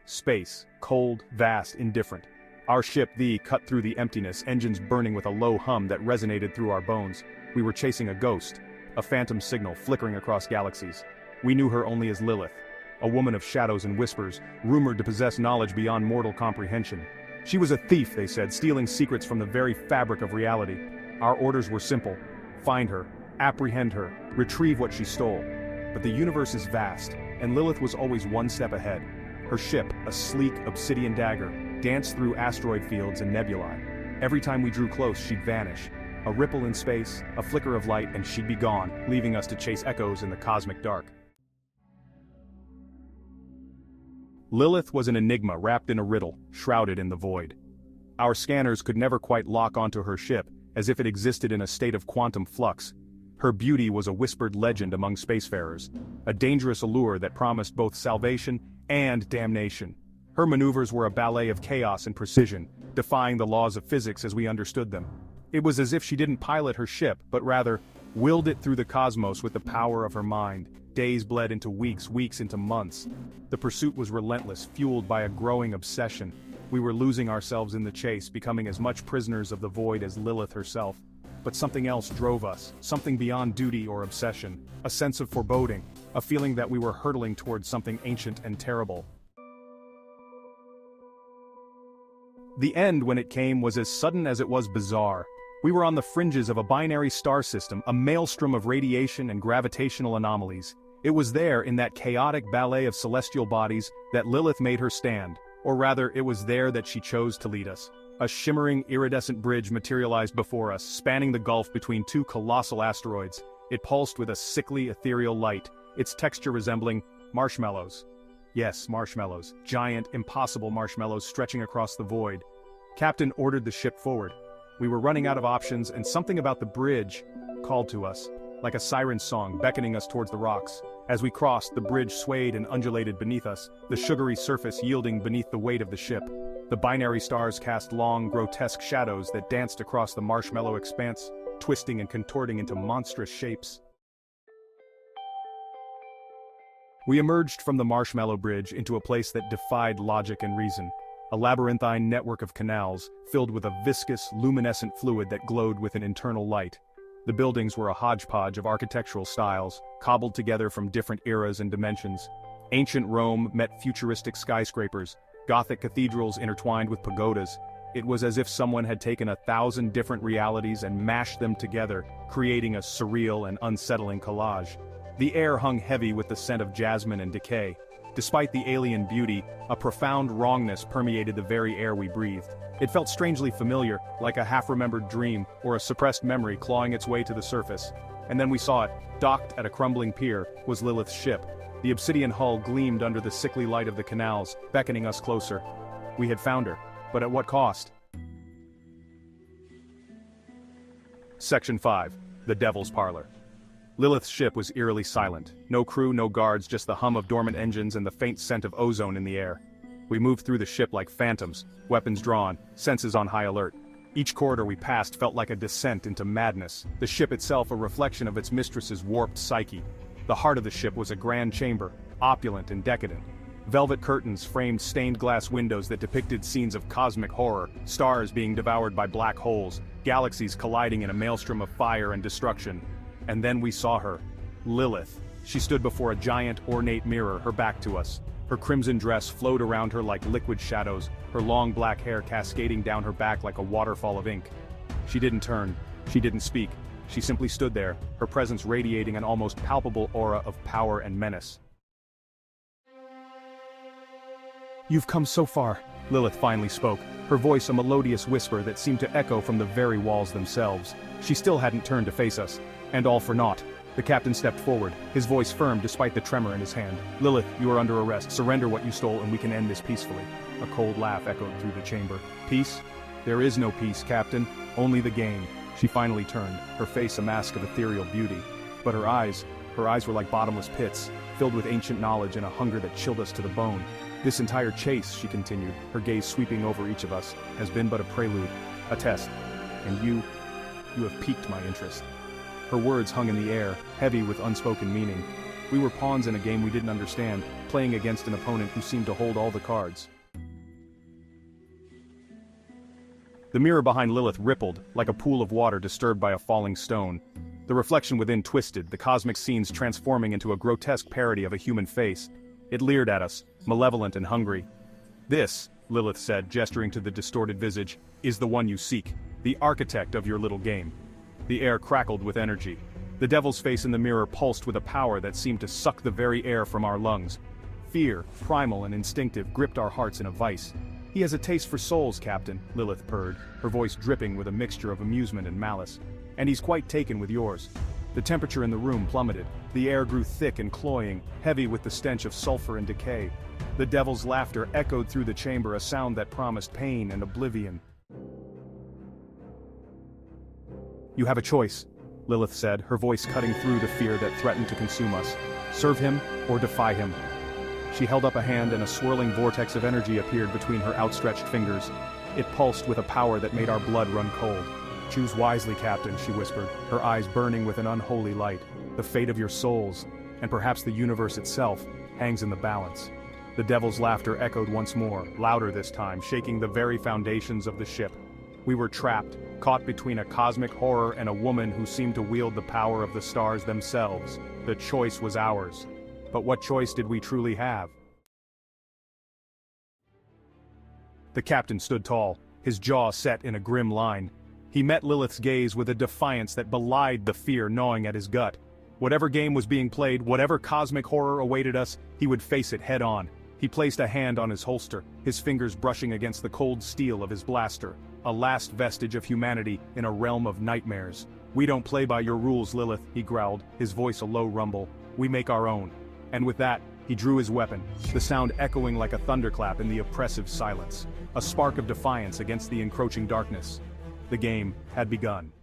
Space, cold, vast, indifferent. Our ship, cut through the emptiness, engines burning with a low hum that resonated through our bones. We were chasing a ghost, a phantom signal flickering across galaxies. We knew her only as Lilith, a woman of shadows and whispers, rumored to possess knowledge beyond mortal comprehension. She was a thief, they said, stealing secrets from the very fabric of reality. Our orders were simple: find her, apprehend her, retrieve what she stole. But the universe is vast, and Lilith was always one step ahead. Her ship, a sleek obsidian dagger, danced through asteroid fields and nebulae. Every time we drew close, she'd vanish. A ripple in space, a flicker of light, and she'd be gone, leaving us to chase echoes in the cosmic dark. Lilith was an enigma wrapped in a riddle, shrouded in the void. Our scanners could never quite lock onto her ship, as if it existed in a state of quantum flux. Her beauty was a whispered legend among spacefarers, a dangerous allure that promised both salvation and damnation. Her maneuvers were a ballet of chaos and precision, defying the laws of physics as we understood them. It was as if she didn't pilot her ship, but rather willed it through the cosmos with the power of her mind. Days bled into weeks, weeks into months. The pursuit was relentless, fueled by a growing obsession. We were losing ourselves in the chase, becoming as much prisoners of the void as Lilith herself. But something else drove us, something beyond duty or obsession, a sense of foreboding, a feeling that we were hurtling towards something ancient and terrible. The end, when it came, was as sudden as it was bizarre. We were on the fringes of a binary star system, a maelstrom of radiation and gravitational anomalies. It was there, in that chaotic ballet of celestial bodies, that Lilith made her stand, or rather, it was there that she chose to lead us. A shimmering, iridescent bridge materialized before us, spanning the gulf between two colossal asteroids. It pulsed with a sickly, ethereal light, its texture resembling marshmallows. Yes, marshmallows. Giant, impossible marshmallows stretching across the void. Captain ordered the ship forward. We were running out of options, and something about the bridge called to us, like a siren song beckoning us towards the rocks. As we crossed, the bridge swayed and undulated beneath us, the sugary surface yielding beneath the weight of the ship. The binary stars cast long, grotesque shadows that danced across the marshmallow expanse, twisting and contorting into monstrous shapes. We emerged from the marshmallow bridge into a place that defied logic and reason. A labyrinthine network of canals, filled with a viscous, luminescent fluid that glowed with an internal light. The buildings were a hodgepodge of architectural styles, cobbled together from different eras and dimensions. Ancient Rome met futuristic skyscrapers, Gothic cathedrals intertwined with pagodas. It was as if someone had taken 1,000 different realities and mashed them together, creating a surreal and unsettling collage. The air hung heavy with the scent of jasmine and decay. Despite the alien beauty, a profound wrongness permeated the very air we breathed. It felt strangely familiar, like a half-remembered dream or a suppressed memory clawing its way to the surface. And then we saw it. Docked at a crumbling pier was Lilith's ship. The obsidian hull gleamed under the sickly light of the canals, beckoning us closer. We had found her, but at what cost? Section 5. The Devil's Parlor. Lilith's ship was eerily silent. No crew, no guards, just the hum of dormant engines and the faint scent of ozone in the air. We moved through the ship like phantoms, weapons drawn, senses on high alert. Each corridor we passed felt like a descent into madness, the ship itself a reflection of its mistress's warped psyche. The heart of the ship was a grand chamber, opulent and decadent. Velvet curtains framed stained glass windows that depicted scenes of cosmic horror, stars being devoured by black holes, galaxies colliding in a maelstrom of fire and destruction. And then we saw her. Lilith. She stood before a giant, ornate mirror, her back to us. Her crimson dress flowed around her like liquid shadows, her long black hair cascading down her back like a waterfall of ink. She didn't turn. She didn't speak. She simply stood there, her presence radiating an almost palpable aura of power and menace. "You've come so far," Lilith finally spoke, her voice a melodious whisper that seemed to echo from the very walls themselves. She still hadn't turned to face us. And all for naught. The captain stepped forward, his voice firm despite the tremor in his hand. "Lilith, you are under arrest. Surrender what you stole and we can end this peacefully." A cold laugh echoed through the chamber. "Peace? There is no peace, Captain. Only the game." She finally turned, her face a mask of ethereal beauty. But her eyes were like bottomless pits, filled with ancient knowledge and a hunger that chilled us to the bone. "This entire chase," she continued, her gaze sweeping over each of us, "has been but a prelude, a test. And you have piqued my interest." Her words hung in the air, heavy with unspoken meaning. We were pawns in a game we didn't understand, playing against an opponent who seemed to hold all the cards. The mirror behind Lilith rippled, like a pool of water disturbed by a falling stone. The reflection within twisted, the cosmic scenes transforming into a grotesque parody of a human face. It leered at us, malevolent and hungry. "This," Lilith said, gesturing to the distorted visage, "is the one you seek, the architect of your little game." The air crackled with energy. The devil's face in the mirror pulsed with a power that seemed to suck the very air from our lungs. Fear, primal and instinctive, gripped our hearts in a vice. "He has a taste for souls, Captain," Lilith purred, her voice dripping with a mixture of amusement and malice. "And he's quite taken with yours." The temperature in the room plummeted. The air grew thick and cloying, heavy with the stench of sulfur and decay. The devil's laughter echoed through the chamber, a sound that promised pain and oblivion. "You have a choice," Lilith said, her voice cutting through the fear that threatened to consume us. "Serve him, or defy him." She held up a hand and a swirling vortex of energy appeared between her outstretched fingers. It pulsed with a power that made our blood run cold. "Choose wisely, Captain," she whispered, her eyes burning with an unholy light. "The fate of your souls, and perhaps the universe itself, hangs in the balance." The devil's laughter echoed once more, louder this time, shaking the very foundations of the ship. We were trapped, caught between a cosmic horror and a woman who seemed to wield the power of the stars themselves. The choice was ours. But what choice did we truly have? The captain stood tall, his jaw set in a grim line. He met Lilith's gaze with a defiance that belied the fear gnawing at his gut. Whatever game was being played, whatever cosmic horror awaited us, he would face it head-on. He placed a hand on his holster, his fingers brushing against the cold steel of his blaster, a last vestige of humanity in a realm of nightmares. "We don't play by your rules, Lilith," he growled, his voice a low rumble. "We make our own." And with that, he drew his weapon, the sound echoing like a thunderclap in the oppressive silence, a spark of defiance against the encroaching darkness. The game had begun.